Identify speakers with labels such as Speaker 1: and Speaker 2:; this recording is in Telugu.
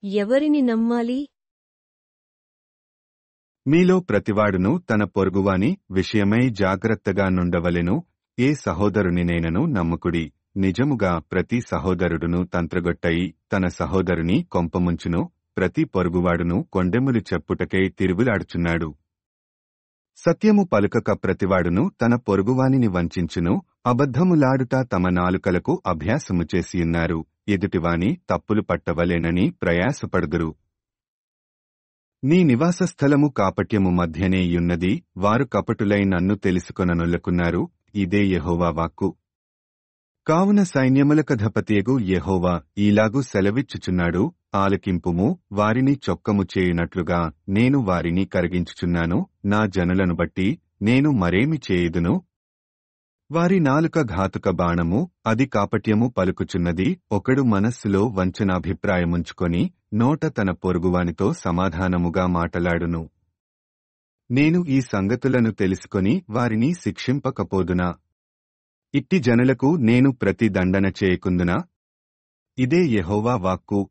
Speaker 1: ఎవరిని నమ్మాలి?
Speaker 2: మీలో ప్రతివాడును తన పొరుగువాని విషయమై జాగ్రత్తగా నుండవలెను. ఏ సహోదరునినైనను నమ్ముకుడి. నిజముగా ప్రతి సహోదరుడును తంత్రగొట్టయి తన సహోదరుని కొంపముంచును. ప్రతి పొరుగువాడును కొండెములు చెప్పుటకై తిరుగులాడుచున్నాడు. సత్యము పలుకక ప్రతివాడును తన పొరుగువానిని వంచించును. అబద్ధములాడుట తమ నాలుకలకు అభ్యాసము చేసియున్నారు. ఎదుటివాని తప్పులు పట్టవలేనని ప్రయాసపడుదురు. నీ నివాసస్థలము కాపట్యము మధ్యనే యున్నది. వారు కపటులై నన్ను తెలుసుకొననొల్లకున్నారు. ఇదే యెహోవా వాక్కు. కావున సైన్యములకధిపతియగు యెహోవా ఈలాగు సెలవిచ్చుచున్నాడు. ఆలకింపుము. వారిని చొక్కము చేయునట్లుగా నేను వారిని కరిగించుచున్నాను. నా జనులను బట్టి నేను మరేమి చేయుదును? వారి నాలుక ఘాతుక బాణము, అది కాపట్యము పలుకుచున్నది. ఒకడు మనస్సులో వంచనాభిప్రాయముంచుకొని నోట తన పొరుగువానితో సమాధానముగా మాటలాడును. నేను ఈ సంగతులను తెలుసుకొని వారిని శిక్షింపకపోదునా? ఇట్టి జనులకు నేను ప్రతి దండన చేయకుందునా? ఇదే యెహోవా వాక్కు.